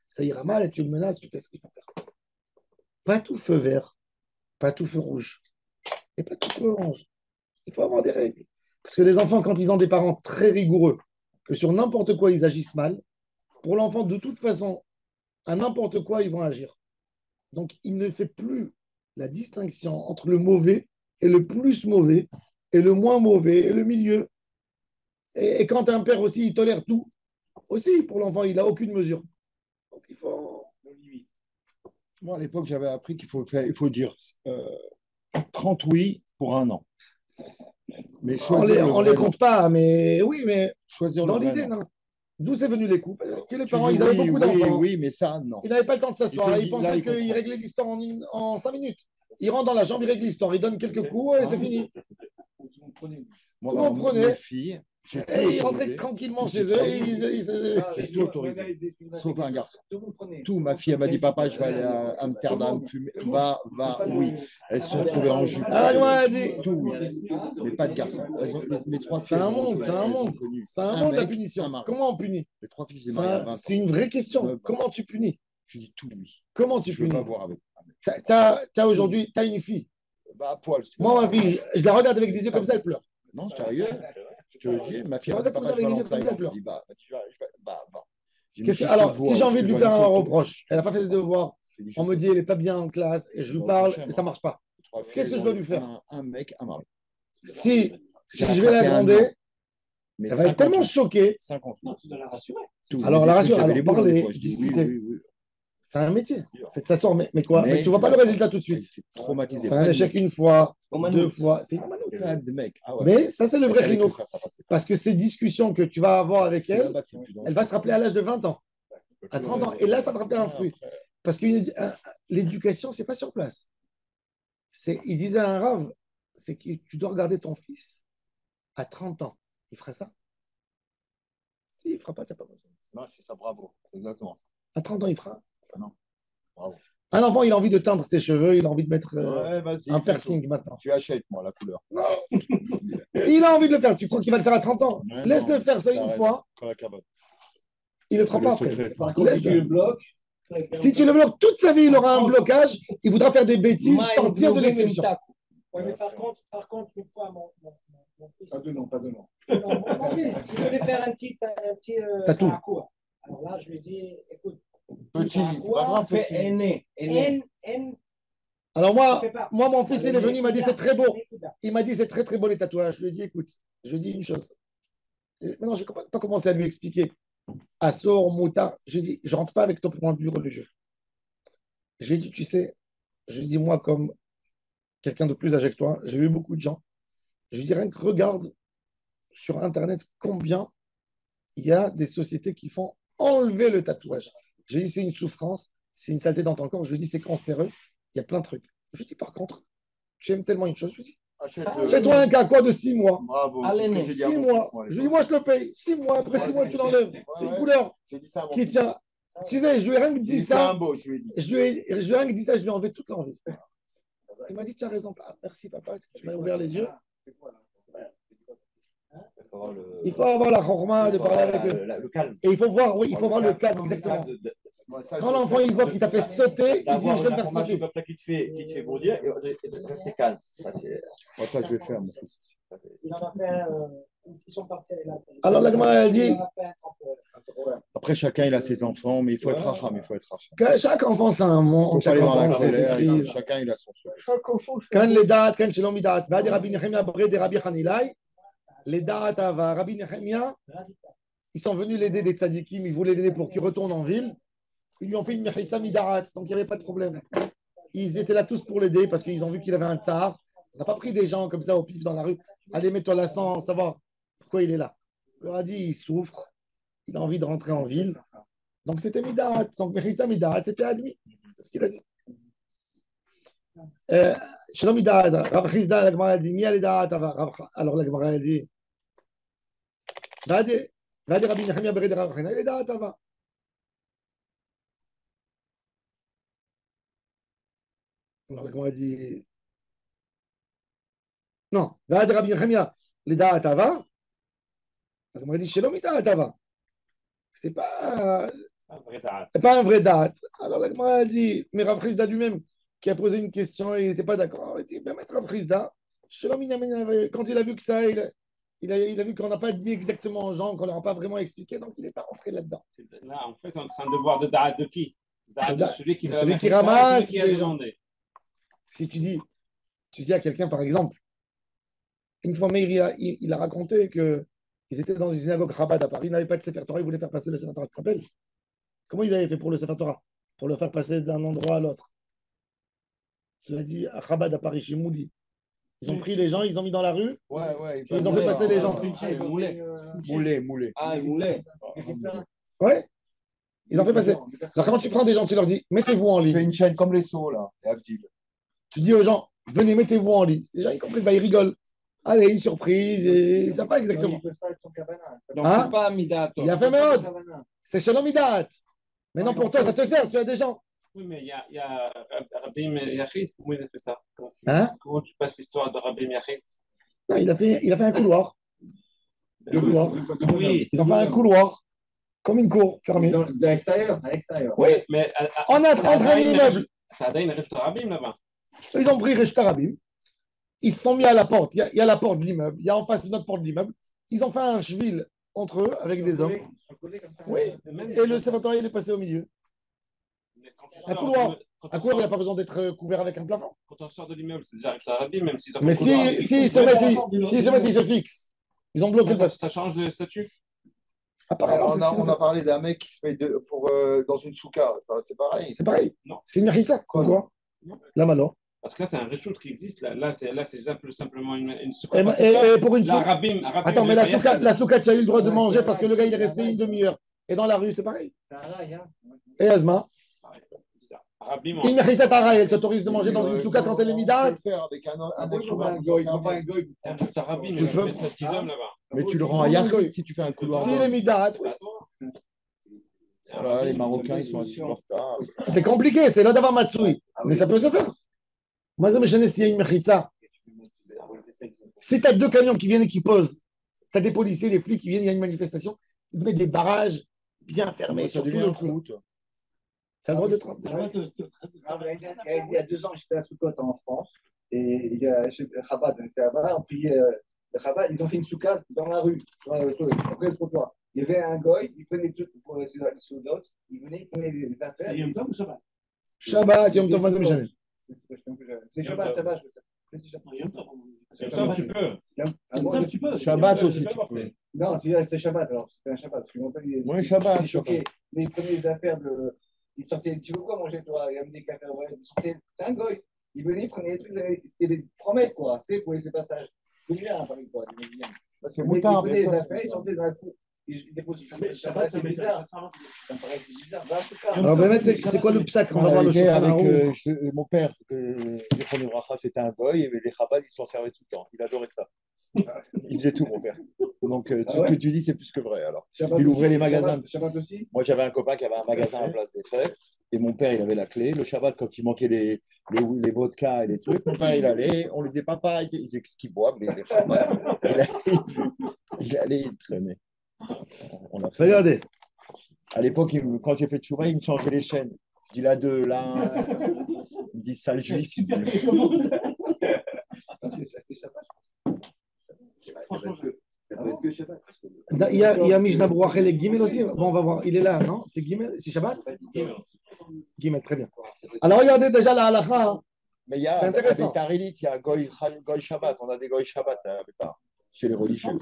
ça ira mal et tu le menaces, tu fais ce qu'il faut faire. Pas tout feu vert, pas tout feu rouge, et pas tout feu orange. Il faut avoir des règles. Parce que les enfants, quand ils ont des parents très rigoureux, que sur n'importe quoi ils agissent mal, pour l'enfant, de toute façon, à n'importe quoi, ils vont agir. Donc, il ne fait plus la distinction entre le mauvais et le plus mauvais, et le moins mauvais, et le milieu. Et quand un père aussi, il tolère tout, aussi, pour l'enfant, il n'a aucune mesure. Donc, il faut... Moi, à l'époque, j'avais appris qu'il faut faire, il faut dire 30 oui pour un an. Mais On choisir le on les vrai compte pas, mais oui, mais choisir le dans vrai l'idée, nom. non. D'où c'est venu les coupes? Que les Tu parents, dis ils avaient oui, beaucoup oui, d'enfants. oui, mais ça, non. Ils n'avaient pas le temps de s'asseoir. Il te Ils dit, là, pensaient il qu'ils comprend. réglaient l'histoire en 5 minutes. Ils rentrent dans la chambre, ils règlent l'histoire. Ils donnent quelques coups et c'est fini. Moi, Tout le monde mes prenait. filles, j'ai tout Et ils rentraient autorisé. tranquillement chez eux. J'ai tout autorisé, sauf un garçon. Tout, ma fille, elle m'a dit, papa, je vais aller à Amsterdam. Va, oui. Elles se sont trouvées en jupe. Ah, comment elle a dit? Tout, oui. Mais pas de garçons. Mes trois C'est filles, un elles ont monde, c'est un elles ont monde. connu C'est un un monde la mec, un punition. mari. Comment on punit? Les trois filles, je les ai mariées à 20 ans. C'est une vraie question. Comment tu punis? Je dis tout, oui. Comment tu Je veux punis? pas voir avec. T'as aujourd'hui, t'as une fille. Bah, à poil. si tu veux. Moi, ma fille, je la regarde avec des yeux comme ça, elle pleure. Non, sérieux. Je te dis, ma fille, Je elle m'a dit, regarde papa, comme je ça vais avec des yeux comme ça, à elle pleure. Je dis, bah. Je dis, Qu'est-ce que- mais je alors, te si vois, j'ai envie je de lui vois faire une un photo. reproche, elle n'a pas fait ses devoirs, Je dis, on me dit elle n'est pas bien en classe, et je lui parle et ça ne marche pas. trois filles, Qu'est-ce que elles je dois ont lui faire? un mec, un mari. Si J'ai je vais la rattrapé un gronder, an. Mais elle va être tellement 58. choquée. 58. Non, tu dois la rassurer. Tout. Alors, Mais la des trucs, rassure, j'avais alors les boules, hein, des parler, fois. Je dis, discuter. oui. C'est un métier. C'est de s'asseoir, mais quoi? Mais tu ne vois je pas le l'ai résultat tout de suite. été traumatisé. C'est un échec une fois, Au deux fois. C'est une manoute. Pas de mec. Ah ouais. Mais ça, c'est le Je vrai savais que rhino. ça passait pas. Parce que ces discussions que tu vas avoir avec C'est elle, là-bas que c'est le plus elle va se dangereux. rappeler à l'âge de 20 ans, à 30 ans. Et là, ça va rappeler un fruit. Parce que l'éducation, ce n'est pas sur place. Il disait à un rave, c'est que tu dois regarder ton fils à 30 ans. Il fera ça? Si, il ne fera pas, tu n'as pas besoin. Non, c'est ça, bravo. C'est exactement ça. À 30 ans, il fera. Non. Bravo. Un enfant, il a envie de teindre ses cheveux, il a envie de mettre Ouais, vas-y, un fais piercing tout. maintenant. Tu achètes, moi, la couleur. Non. S'il a envie de le faire, tu crois qu'il va le faire à 30 ans? Ouais, Laisse-le non, faire ça une t'arrêtes. fois, Comme la cabane. il ne le fera C'est pas le après. secret, ça. Laisse-le. bloques. Si tu le bloques toute sa vie, il aura un blocage, il voudra faire des bêtises, sortir de l'exception. Ouais, mais par contre, une fois, mon fils. Pas de nom, pas de nom. Non, mon fils, il voulait faire un petit Tatou. parcours. Alors là, je lui dis, écoute, Petit, c'est pas grave, Fait petit. aîné. N, Alors fais pas. moi, mon fils, il est venu, il m'a dit, c'est très beau. Écoute, Il m'a dit, c'est très, très beau les tatouages. Je lui ai dit, écoute, je lui ai dit une chose. Maintenant, je ne vais pas commencer à lui expliquer. Assor, Mouta, je lui ai dit, je ne rentre pas avec ton point de vue religieux. Je lui ai dit, tu sais, je lui ai dit, moi, comme quelqu'un de plus âgé que toi, j'ai vu beaucoup de gens. Je lui dis, rien que regarde sur Internet combien il y a des sociétés qui font enlever le tatouage. Je lui ai dit, c'est une souffrance, c'est une saleté dans ton corps. Je lui ai dit, c'est cancéreux. Il y a plein de trucs. Je lui ai dit, par contre, tu aimes tellement une chose. Je lui ai dit, Achète-le. fais-toi un caca de 6 mois. Bravo. Allez, c'est ce que né. j'ai dit à 6 mon mois. fils, moi, à Je lui dis, moi, je te paye. 6 mois. Après 6 mois, tu l'enlèves. C'est une couleur J'ai dit ça à mon qui fils. tient. Tu sais, je lui ai rien que J'ai dit dit, c'est un ça. beau, je lui ai dit. Je lui ai rien que dit ça, je lui ai enlevé toute l'envie. Il m'a dit, tu as raison. Ah, merci, papa. Tu m'as ouvert les yeux. Il faut avoir la chorma de parler avec eux. Le calme. Et il faut voir, oui, il faut voir le calme, exactement. Moi, ça, Quand je- l'enfant il voit qu'il t'a fait sauter, il dit, D'avoir je vais une le faire information sauter. comme ça qui te fait bondir et de rester calme. Ça, c'est- Moi, ça, je vais faire, mon fils. il en a fait un, ils sont partis là. Alors, la Gemara, elle dit, Il en a fait un temporaire. Après, chacun, il a ses enfants, mais il faut être racham, il faut être racham. chaque enfant, c'est un Il monde, faut pas chaque aller dans la enfant, c'est ses colère, crises. chacun, il a son truc. Quand les dates, quand chez l'homme date, va des Rabbi Nechemia, bré des Rabbi Hanilai, les dates, va Rabbi Nechemia, ils sont venus l'aider des tzadikim, ils voulaient l'aider pour qu'il retourne en ville. Ils lui ont fait une mechitza midarat, donc il n'y avait pas de problème. Ils étaient là tous pour l'aider parce qu'ils ont vu qu'il avait un tsar. On n'a pas pris des gens comme ça au pif dans la rue. Allez, mets-toi là sans savoir pourquoi il est là. On leur a dit, il souffre, il a envie de rentrer en ville. Donc c'était midarat. Donc mechitza midarat, c'était admis. C'est ce qu'il a dit. Shalom midarat. Rav Chizda, la Gemara a dit, mi alidarat. Alors la Gemara a dit, Vade Rabbi Nechemia bered Rav Chena, alidarat ava. Alors la Gemara a dit, non, Vade Rabbi Nechemia, alidarat ava. La Gemara a dit, Shalom midarat ava. C'est pas un vrai date. Alors la Gemara a dit, mais Rav Chizda lui-même, qui a posé une question et il n'était pas d'accord, il a dit, ben mettre Rav Chizda, quand il a vu que ça, il a vu qu'on n'a pas dit exactement aux gens, qu'on ne leur a pas vraiment expliqué, donc il n'est pas rentré là-dedans. Là, en fait, on est en train de voir de Da'at de qui? Da'at de celui qui, De va celui mettre qui ça, ramasse celui qui a les gens. demandé. Si tu dis à quelqu'un, par exemple, une fois, Meir, il a raconté qu'ils étaient dans une synagogue Chabad à Paris, ils n'avaient pas de Sefer Torah, ils voulaient faire passer le Sefer Torah. Tu te rappelles? Comment ils avaient fait pour le Sefer Torah? Pour le faire passer d'un endroit à l'autre. Tu l'as dit à Chabad à Paris, chez Mouli. Ils ont pris les gens, ils ont mis dans la rue, Ouais. ils ont fait passer les gens. Moulé. Ah, il voulait. Ouais, ils ont fait passer. Alors, comment tu prends des gens, tu leur dis, mettez-vous en Tu fais ligne. une chaîne comme les sauts, là, et Abdil. Tu dis aux gens, venez, mettez-vous en ligne. Les gens, ils comprennent pas, ils rigolent. Allez, une surprise, et ils savent pas exactement. Donc, Hein? c'est pas Amida. Il a fait Meod. C'est Shalom Idat. Mais non, pour toi, ça te sert, tu as des gens. Oui, mais il y a Rabbi Yachid, comment il a fait ça? Hein? Comment tu passes l'histoire de Rabbi Yachid? Non, il a fait un couloir. Le couloir. Oui, Ils ont fait un couloir, comme une cour fermée. De l'extérieur, à l'extérieur. Oui, mais entre un immeuble. Ça a une rêve de Rabbi là-bas. Ils ont pris Reshut Arabim. Ils se sont mis à la porte. Il y a la porte de l'immeuble. Il y a en face une autre porte de l'immeuble. Ils ont fait un cheville entre eux avec des hommes. Oui, et le servateur, il est passé au milieu. Un couloir. Un couloir, il n'a pas besoin d'être couvert avec un plafond. Quand on sort de l'immeuble, c'est déjà avec la Rabbi, même si. Mais s'ils se mettent, ils se fixent. Ils ont bloqué le passage. Ça change le statut? Apparemment, c'est ce qu'ils ont On a fait. parlé d'un mec qui se met dans une souka. C'est pareil. C'est pareil. Non. C'est une mérita. Quoi? Là, maintenant. Parce que là, c'est un reshoot qui existe. Là c'est simplement une Et pour une La souka. Rabbi. Attends, mais la souka, tu as eu le droit de manger parce que le gars, il est resté une demi-heure. Et dans la rue, c'est pareil. Et Asma, Rabbi, une mérita tara, elle t'autorise de manger dans une souka quand elle est midate. Faire avec un Il être faut pas humain. un goy, il faut pas un goy. c'est un Rabbi, mais Tu il peux- va mettre 10 hommes là-bas. Mais tu le rends à Yachid si tu fais un couloir. S'il est midate, oui. Voilà, les Marocains, ils sont insupportables. C'est compliqué, c'est là d'avoir Matsui. Mais ça peut se faire. Moi, ça me gêne s'il y a une mérita. Si tu as deux camions qui viennent et qui posent, tu as des policiers, des flics qui viennent, il y a une manifestation, tu te mets des barrages bien fermés Ça sur tout devient le un clou. foot. Tu as le droit de te Il y a 2 ans, j'étais à Soukot en France. Et il y a Rabat, on était là-bas. On priait le Rabat. Ils ont fait une soukade dans la rue, après le trottoir. Il y avait un goy, il prenait tout pour rester sur d'autres. Il venait, il prenait des affaires. Yom Tov ou Shabbat? Shabbat, Yom Tov, ça me gêne. C'est Shabbat, Shabbat. Non, Yom Tov. Ça, tu peux. Ah, bon, Tu peux. Shabbat aussi, tu peux. non, c'est Shabbat, alors c'était un Shabbat. Parce que mon père, Oui, Shabbat, j'étais choqué. Mais il prenait les affaires de. Il sortait, tu veux quoi manger, toi? Il y avait des cafés, ouais. C'est un goy. Il venait, il prenait des trucs, c'était des promesses, quoi, tu sais, pour laisser passage. C'est bien, à Paris, quoi. C'est Il moutard. prenait les affaires, il sortait dans la cour. Il déposait sur le Shabbat, c'est bizarre. Ça me paraît bizarre. Va, en tout cas. Alors, Bémet, c'est quoi le psaque? On va voir le Avec Shulchan Aruch. mon père, les Bracha, c'était un goy, et les Chabad, ils s'en servaient tout le temps. Il adorait ça. Il faisait tout, mon père. Donc, tout ce que tu dis, c'est plus que vrai. Alors, Shabbat il ouvrait aussi, les magasins. Shabbat aussi. Moi, j'avais un copain qui avait un magasin à Place des Fêtes, et mon père, il avait la clé. Le Shabbat, quand il manquait les vodkas et les trucs, mon père, il allait, on lui disait, papa, il disait, qu'est-ce qu'il boit? Mais les Chabad, il allait, il traînait. On a fait- Regardez. À l'époque, quand j'ai fait Tchouva, il me changeait les chaînes. Je dis là, deux, là, un. Il me dit sale juif. Super télécommande. C'est Shabbat. Franchement, Ça peut être que Shabbat. Il y a Mishnah Baruch et les Gimel aussi. Bon, on va voir. Il est là, non? C'est Gimel? C'est Shabbat? Gimel, très bien. Alors, regardez déjà la halakha. Hein. Mais il y a, C'est intéressant. avec Tarilit, il y a Goy Shabbat. On a des Goy Shabbat à Bétar, chez les religieux.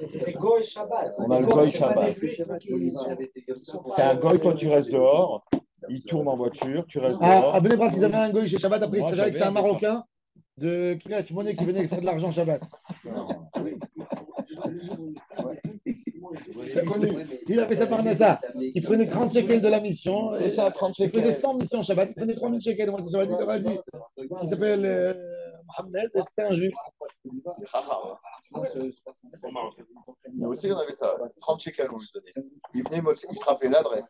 C'est Goy Shabbat. On a le Goy Shabbat. C'est un Goy quand tu restes dehors. Il tourne en voiture, tu restes dehors. À Bnei Brak, ils avaient un goy chez Shabbat. Après, Moi, c'était avec j'avais un un Bnei Brak. Marocain de Kiryat Shmona qui venait faire de l'argent Shabbat. Oui. C'est connu. Il a fait sa parnassa. Il prenait 30 shekels de la mission. C'est ça, 30 Il faisait shekels. 100 missions Shabbat. Il prenait 3000 shekels. Moi, Shabbat, il aurait dit qui s'appelle Mohamed. Et c'était un juif. Nous aussi, on avait ça. 30 shekels, on lui donnait. Il venait, il se rappelait l'adresse.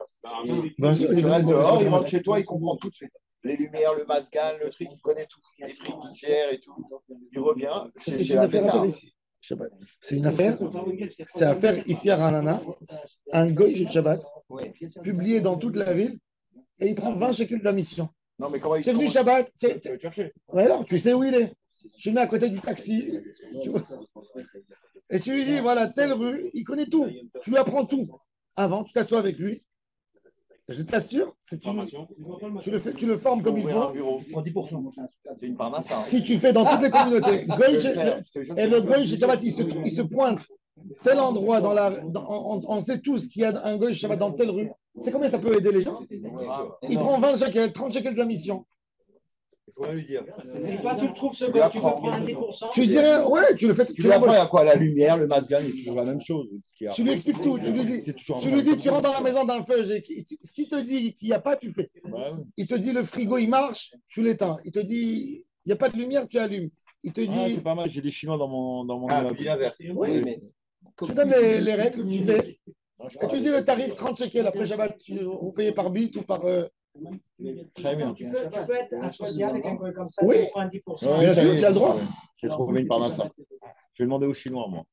Bien sûr, Tu il restes venait dehors, il de rentre chez toi, il comprend tout de suite. Les lumières, le masgan, le truc, il connaît tout. Les frites qu'il gère et tout. Il revient. Ça, c'est une affaire à faire ici. Shabbat. C'est une affaire. C'est à faire ici à Ranana. Un goy chez Shabbat, publié dans toute la ville, et il prend 20 shekels de la mission. Non, mais comment il C'est venu commence- Shabbat. Tu vas le chercher. Ouais, alors, tu sais où il est. Tu le mets à côté du taxi. Tu vois. Et tu lui dis, voilà, telle rue, il connaît tout. Tu lui apprends tout. Avant, tu t'assois avec lui. Je t'assure, tu le formes comme il Ouvrir un faut. bureau. C'est une parnassa. Si tu fais dans toutes les communautés, Goy, Je vais le faire, je te jure et que le je vais Goy chez Shabbat, il se pointe tel endroit on sait tous qu'il y a un Goy chez Shabbat dans telle rue. C'est combien ça peut aider les gens? le faire. Il prend 20 shekels, 30 shekels de la mission. Il faut rien lui dire. Si toi, tu le trouves ce Tu gars, tu peux l'apprends. prendre 10%. Tu dis rien, ouais, tu le fais. Tu Tu lui apprends l'embauches. à quoi? La lumière, le masgan, c'est toujours la même chose. Tu lui expliques tout. Tu lui dis, C'est toujours tu un lui dis, comme tu ça. rentres dans la maison d'un feu. Ce qu'il te dit qu'il n'y a pas, tu fais. Bah ouais. Il te dit le frigo, il marche, tu l'éteins. Il te dit, il n'y a pas de lumière, tu allumes. Il te Ah, dit, c'est pas mal, j'ai des Chinois dans mon Ah, immeuble. puis l'inverse. oui, tu donnes les règles, tu fais. Et tu dis le tarif 30 shekels. Après Shabbat, vous payez par bit ou par. Très bien. Tu peux être associé avec un gars comme ça, Oui. tu prends 10%. Ouais, Bien ça sûr, y est, tu as le droit. J'ai trouvé une parnassa. Je vais demander aux Chinois, moi.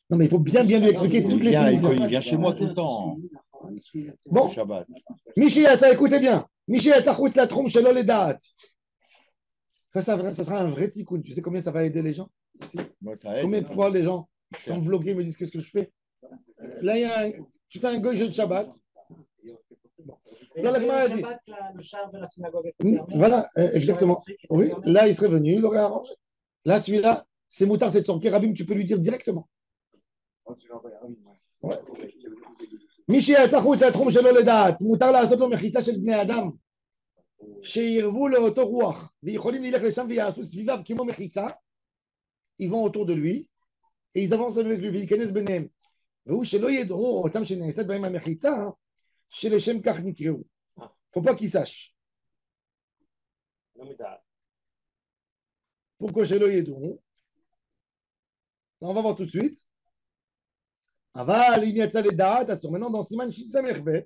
Non, mais il faut bien lui expliquer toutes les finitions. Il vient chez moi tout le temps. Bon, Shabbat. Michi Yatsa, écoutez bien. Michi Yatsa, chutz la trompe chez les dates. Ça sera un vrai tikkun. Tu sais combien ça va aider les gens aussi. Moi, ça aide. Combien de fois les gens sont bloqués, me disent qu'est-ce que je fais. Là, tu fais un goy de Shabbat. Là, la Gemara a dit. Le char de la synagogue est fermé. Voilà, exactement. Oui, là, il serait venu, il aurait arrangé. Là, celui-là, c'est moutard, c'est de son Rabim, tu peux lui dire directement. מישהי יצא חוץ לתחום שלו לדעת, מותר לעשות לו מחיצה של בני אדם שירבו לאותו רוח ויכולים ללך לשם ויעשו סביביו כמו מחיצה, ils vont autour de lui et ils avancent avec lui וייכנס ביניהם והוא שלא ידעו אותם שנעשית בהם המחיצה שלשם כך נקראו. faut pas qu'ils sachent. Pourquoi שלא ידעו? On va voir tout de suite. Aval, il y a les dates. Maintenant, dans Siman Shin Samech Bet,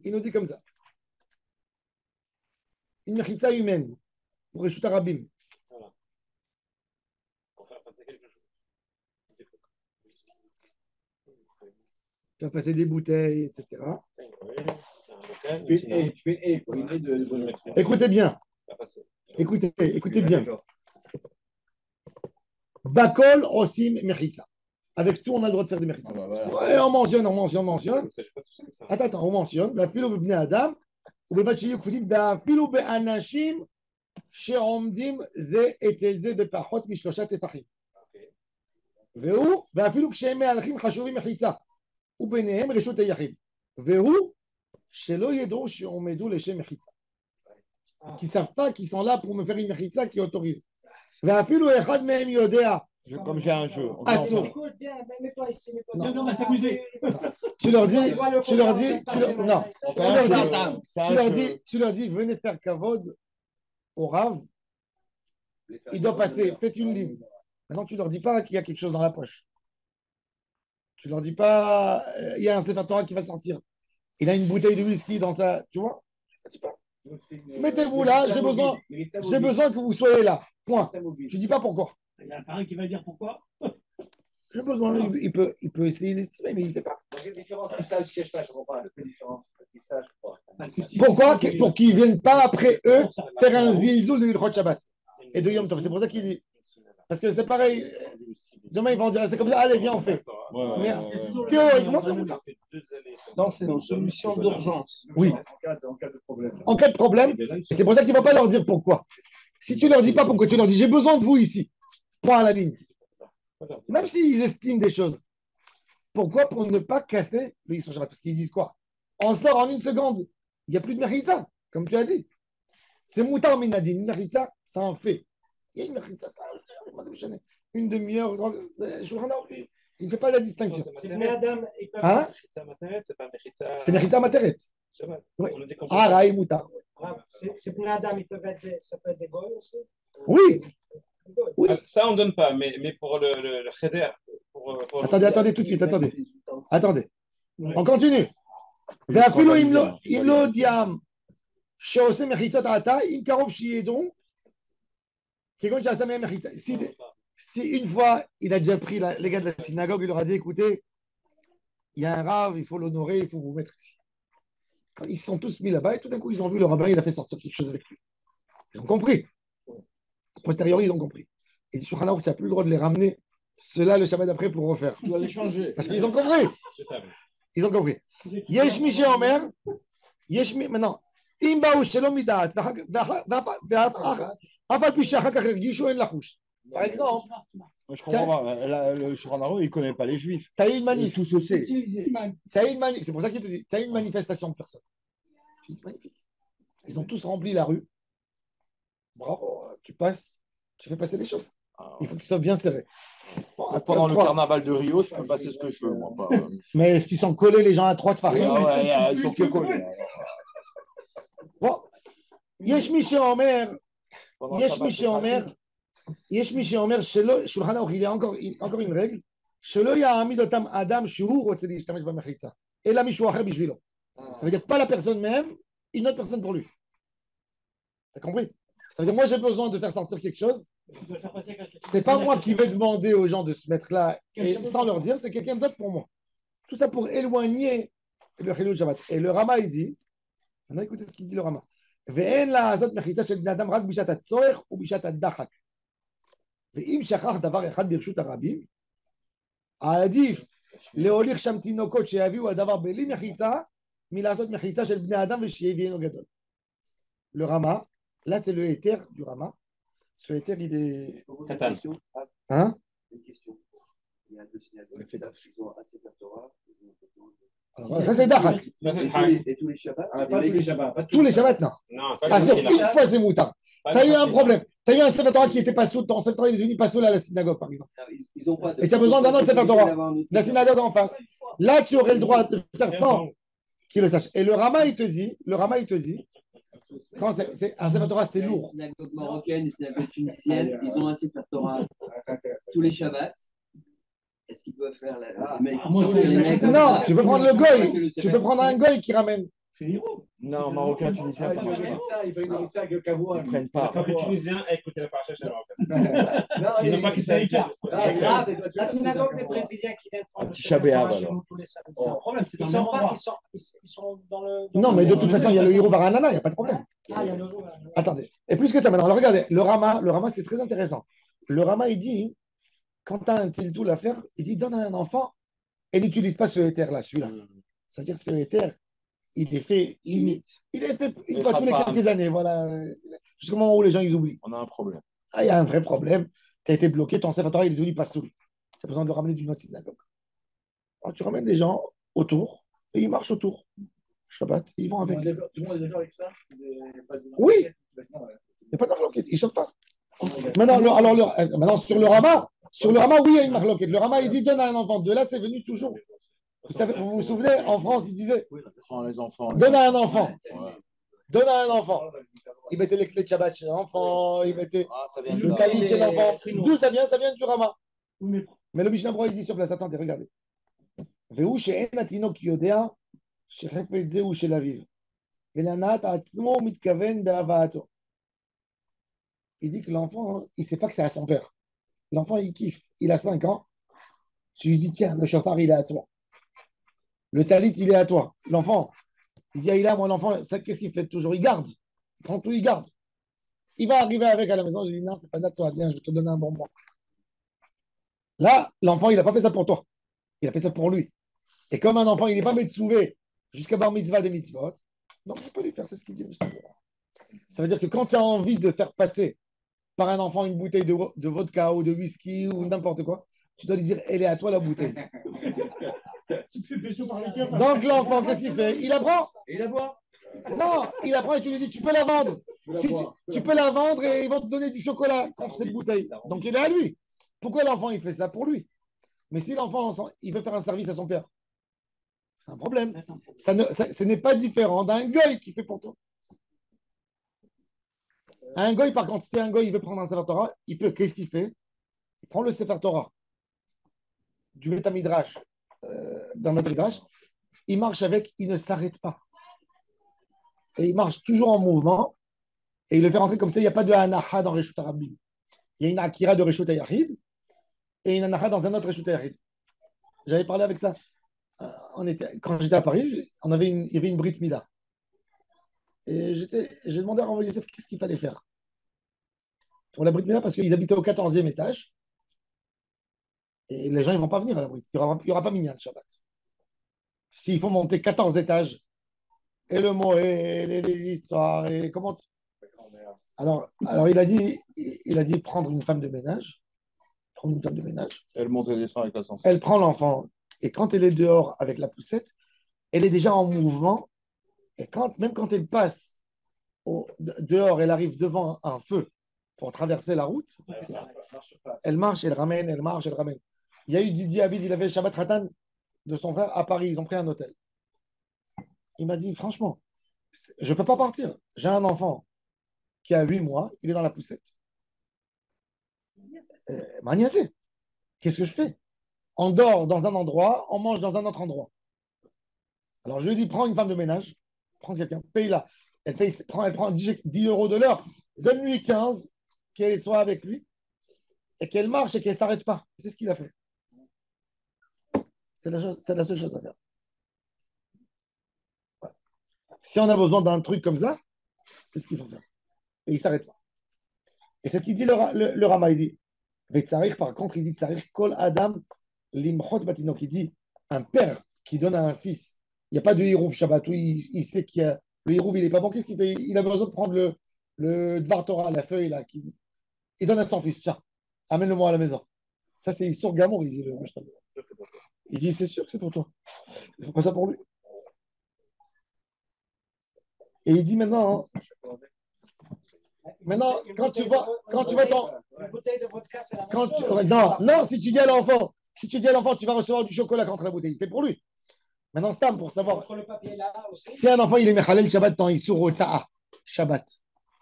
il nous dit comme ça. Une mechitza humaine pour Reshut Arabim. Pour faire passer quelque chose. Faire passer des bouteilles, etc. Écoutez bien. Écoutez bien. Bakol Osim Mechitza. Avec tout, on a le droit de faire des mérites. Ah bah voilà. Ouais, on mentionne. Attends, on mentionne. ואפילו בבני אדם, ובלבד שיהיו כפולים, ואפילו באנשים שעומדים זה אצל זה בפחות משלושה טפחים. ואפילו כשהם מהלכים חשובים מחיצה, וביניהם רשות היחיד. והוא שלא ידעו שעומדו לשם מחיצה. qui ne savent pas qu'ils sont là pour me faire une mechitza qui autorise. ואפילו אחד מהם יודע. Comme j'ai un jeu. Assour. Écoute, bien, mets-toi ici, mets-toi Non, ici. on va s'amuser. Tu leur dis, tu leur dis, venez faire kavod au Rav. Il doit passer, faites une ligne. Maintenant, tu leur dis pas qu'il y a quelque chose dans la poche. Tu leur dis pas, il y a un Sefer Torah qui va sortir. Il a une bouteille de whisky dans sa, tu vois? Tu dis pas. Mettez-vous là, j'ai besoin que vous soyez là. Point. Tu dis pas pourquoi. Il y a un parrain qui va dire pourquoi. J'ai besoin, il peut essayer d'estimer, mais il ne sait pas. Quelle différence qui sache, je comprends pas. La différence qui sache, je crois. Parce que si- Pourquoi? Pour qu'ils ne viennent pas après eux faire un zilzoul de Ilchot Shabbat et de Yom Tov. C'est pour ça qu'il dit. Parce que c'est pareil. Demain, ils vont dire c'est comme ça, allez, viens, on fait. Mais théoriquement, c'est bon. Donc, c'est une solution d'urgence. Oui. En cas de problème. En cas de problème, et c'est pour ça qu'il ne va pas leur dire pourquoi. Si tu ne leur dis pas pourquoi, tu leur dis j'ai besoin de vous ici. Point à la ligne. Même s'ils estiment des choses. Pourquoi? Pour ne pas casser le Yisroel Shabbat. Parce qu'ils disent quoi? On sort en une seconde. Il n'y a plus de Mechitza, comme tu as dit. C'est Moutar Minadin. Une Mechitza, ça en fait. Il y a une Mechitza, ça, une demi-heure. Il ne fait pas la distinction. C'est Bnei Adam, ils peuvent- Hein? C'est Mechitza Materet. Oui. Ah, Raï Moutar. C'est Bnei Adam, ils peuvent être ça peut être des goy aussi. Oui. Oui. Ça, on ne donne pas, mais pour le cheder. Attendez, tout de suite, attendez. On continue. ואפילו אם לא הודיעם שעושה מחיצות עתה, אם קרוב שידעו, כגון שעשה מהם מחיצה. Si une fois, il a déjà pris les gars de la synagogue, il leur a dit, écoutez, il y a un rave, il faut l'honorer, il faut vous mettre ici. Quand ils se sont tous mis là-bas, et tout d'un coup, ils ont vu le rabbin, il a fait sortir quelque chose avec lui. Ils ont compris. A posteriori, ils ont compris. Et dit, Shulchan Aruch, tu n'as plus le droit de les ramener, ceux-là, le Shabbat d'après, pour refaire. Tu dois les changer. Parce qu'ils ont compris. Ils ont compris. יש מי שאומר, maintenant, אם באו שלא מדעת, אף על פי שאחר כך הרגישו, אין לחוש. Par exemple, Je comprends pas. Le Shulchan Aruch, il ne connaît pas les Juifs. tu as eu une manif. Tout se sait. C'est pour ça qu'il te dit, tu as eu une manifestation de personnes. Tu dis, c'est magnifique. Ils ont tous rempli la rue. Bravo, tu passes, tu fais passer les choses. Ah, Il faut qu'ils soient bien serrés. Bon, pendant le 3. carnaval de Rio, je peux passer ce que je veux, moi. Pas, Mais est-ce qu'ils sont collés les gens à 3 de Farid? Ah ouais, ils sont que collés. Bon, Yesh Miché Omer, Pendant Yesh Shabbat, Miché Omer, Yesh Miché Omer, Shulchan Aruch, il y a encore une règle. Shelo Ya'amid Otam Adam Shu Rotze Lishtamesh B'Mechitza. Et la Mishu Acher Bishvilo. Ça veut dire pas la personne même, une autre personne pour lui. T'as compris? Ça veut dire moi j'ai besoin de faire sortir quelque chose. C'est pas moi qui vais demander aux gens de se mettre là et sans leur dire, c'est quelqu'un d'autre pour moi. Tout ça pour éloigner le Chilul Shabbat. Et le Rama il dit, maintenant écoutez ce qu'il dit le Rama. ואין לעשות מחיצה של בני אדם רק בשעת הצורך ובשעת הדחק. ואם שכח דבר אחד ברשות הרבים, העדיף להוליך שם תינוקות שיביאו הדבר בלי מחיצה, מלעשות מחיצה של בני אדם ושיביאנו גדול. Le Rama, là c'est le éther du Rama. Ce éther il est... Hein? Une question. Il y a deux synagogues, ils ont assez de Torah. Alors, ça c'est Dachak. Et tous les Shabbats. Tous les Shabbats, non. Non, Ah, sauf une fois c'est moutard. T'as eu un problème. T'as eu un Sefer Torah qui était pas sous, ton Sefer Torah il est devenu pas sous à la synagogue par exemple. Ils ont pas de... Et tu as besoin d'un autre Sefer Torah. La synagogue en face. Là tu aurais le droit de faire sans qu'il le sache. Et le Rama il te dit, quand c'est un Sefer Torah c'est lourd. Les synagogues marocaines, les synagogues tunisiennes, ils ont un Sefer Torah tous les Shabbats. Est-ce qu'ils peuvent faire Non, tu peux prendre le goy. Tu peux prendre un goy qui ramène. Non, Marocain, Tunisien, Ils prennent ça avec le Kavou. ils prennent pas. Il faut que les Tunisiens aient écouté la paracha chez Marocain. Ils n'ont pas qu'ils savent faire. La synagogue des Brésiliens qui viennent prendre le Shabbat, Shabbat chez alors. nous tous les samedis. Le problème, c'est Ils dans sont le même pas, endroit. ils sont dans le. Non, mais de toute façon, il y a le Hiro Varanana, il n'y a pas de problème. Ah, il y a le. Attendez. Et plus que ça, maintenant, alors regardez, le Rama, c'est très intéressant. Le Rama, il dit, quand tu as un tildoul à faire, il dit, donne à un enfant et n'utilise pas ce éther-là, celui-là. C'est-à-dire ce éther, il est fait limite. Il est fait une fois tous les quelques années, voilà. Jusqu'au moment où les gens, ils oublient. On a un problème. Ah, il y a un vrai problème. Tu as été bloqué, ton Sefer Torah, il est devenu pas soul. Tu as besoin de le ramener d'une autre synagogue. Alors, tu ramènes des gens autour et ils marchent autour. Shabbat, et ils vont avec. Tout le monde est d'accord avec ça? Oui. Il n'y a pas de marloquette, ils ne sortent pas. Maintenant, sur le Rama, oui, il y a une marloquette. Le Rama, il dit donne à un enfant. De là, c'est venu toujours. Vous vous souvenez, en France, il disait Prends les enfants. donne à un enfant. Ouais. Donne à un enfant. Il mettait les clés de Shabbat chez l'enfant, il mettait Ah, ça vient de le là. talit chez l'enfant. D'où ça vient? Ça vient du Rama. Mais Mais le Mishnah Berurah, il dit sur place, attendez, regardez. והוא שאין התינוק יודע שחפץ זה הוא של אביו, ולהנאת עצמו הוא מתכוון בהבאתו. Il dit que l'enfant, il ne sait pas que c'est à son père. L'enfant, il kiffe. Il a 5 ans. Tu lui dis, tiens, le chauffard, il est à toi. Le talit, il est à toi. L'enfant, il dit, ah, il a, mon enfant, qu'est-ce qu'il fait toujours? Il garde. Il prend tout, il garde. Il va arriver avec à la maison. Je dis, non, c'est pas ça de toi. Viens, je vais te donner un bonbon. Là, l'enfant, il n'a pas fait ça pour toi. Il a fait ça pour lui. Et comme un enfant, il n'est pas metsouvé jusqu'à bar mitzvah des mitzvot, donc je peux lui faire, c'est ce qu'il dit. Ça veut dire que quand tu as envie de faire passer par un enfant une bouteille de vodka ou de whisky ou n'importe quoi, tu dois lui dire, elle est à toi la bouteille. tu te fais pécho par les keufs. Donc l'enfant, qu'est-ce qu'il fait? Il la prend. Il la boit. Non, il la prend et tu lui dis, tu peux la vendre. Si tu peux la vendre et ils vont te donner du chocolat contre cette bouteille. Donc il est à lui. Pourquoi l'enfant, il fait ça pour lui? Mais si l'enfant, il veut faire un service à son père, c'est un problème. Ce n'est pas différent d'un goy qui fait pour toi. Un goy, par contre, si un goy il veut prendre un Sefer Torah, il peut, qu'est-ce qu'il fait? Il prend le Sefer Torah du Beth Midrash, d'un Beth Midrash, il marche avec, il ne s'arrête pas. Et il marche toujours en mouvement, et il le fait rentrer comme ça, il n'y a pas de Hanacha dans Reshut Harabim. Il y a une Akira de Reshut Hayachid, et une Hanacha dans un autre Reshut Hayachid. J'avais parlé avec ça. Quand j'étais à Paris, il y avait une Brit Mila. Et j'ai demandé à Rav Yosef qu'est-ce qu'il fallait faire pour la Brit Mila, parce qu'ils habitaient au 14e étage. Et les gens, ils ne vont pas venir à la Brit. Il n'y aura pas Minyan Shabbat. S'il faut monter 14 étages, et le mot, et les histoires, et comment. Alors il a dit prendre une femme de ménage. Prendre une femme de ménage. Elle monte et descend avec l'ascenseur. Elle prend l'enfant. Et quand elle est dehors avec la poussette, elle est déjà en mouvement. Et même quand elle passe dehors, elle arrive devant un feu pour traverser la route. Elle marche, elle ramène, elle marche, elle ramène. Il y a eu Didier Abid, il avait le Shabbat Ratan de son frère à Paris. Ils ont pris un hôtel. Il m'a dit, franchement, je ne peux pas partir. J'ai un enfant qui a 8 mois, il est dans la poussette. Maniasé. Qu'est-ce que je fais? On dort dans un endroit, on mange dans un autre endroit. Alors je lui ai dit, prends une femme de ménage, prends quelqu'un, paye-la. Elle prend 10 euros de l'heure, donne-lui 15, qu'elle soit avec lui, et qu'elle marche et qu'elle ne s'arrête pas. C'est ce qu'il a fait. C'est la seule chose à faire. Ouais. Si on a besoin d'un truc comme ça, c'est ce qu'il faut faire. Et il ne s'arrête pas. Et c'est ce qu'il dit le Rama, il dit. Vetsarir, par contre, il dit Tsarir kol adam limchot batinok. Il dit un père qui donne à un fils. Il n'y a pas de hirouv Shabbat où il sait qu'il y a. Le hirouv, il n'est pas bon. Qu'est-ce qu'il fait? Il a besoin de prendre le Dvar Torah, la feuille là. Il donne à son fils. Tiens, amène-le-moi à la maison. Ça, c'est Issour Gamour, il dit le Mishtab. Il dit c'est sûr que c'est pour toi. Il ne faut pas ça pour lui. Et il dit maintenant. Maintenant, quand tu vas non, si tu dis à l'enfant, tu vas recevoir du chocolat contre la bouteille. C'est pour lui. Maintenant, Stam, pour savoir. Si un enfant, il est Mechalel Shabbat dans Issour ou Tza'a, Shabbat,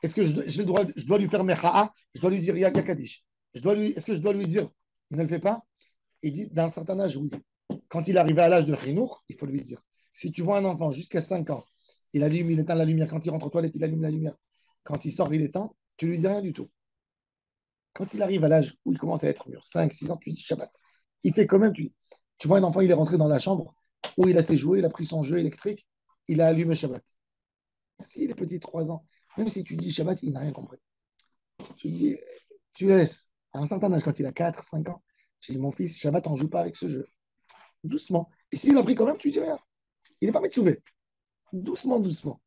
est-ce que je dois lui faire Mecha'a? Je dois lui dire Yakadish. Est-ce que je dois lui dire ne le fais pas? Il dit d'un certain âge, oui. Quand il arrive à l'âge de Chinour, il faut lui dire. Si tu vois un enfant jusqu'à 5 ans, il éteint la lumière. Quand il rentre aux toilettes, il allume la lumière. Quand il sort, il éteint. Tu lui dis rien du tout. Quand il arrive à l'âge où il commence à être mûr, 5, 6 ans, tu lui dis Shabbat. Il fait quand même, tu vois un enfant, il est rentré dans la chambre où il a ses jouets, il a pris son jeu électrique, il a allumé Shabbat. S'il est petit, 3 ans, même si tu dis Shabbat, il n'a rien compris. Tu laisses, à un certain âge, quand il a 4, 5 ans, tu dis mon fils, Shabbat, on ne joue pas avec ce jeu. Doucement. Et s'il a pris quand même, tu dis rien. Il n'est pas Metsouvé. Doucement, doucement.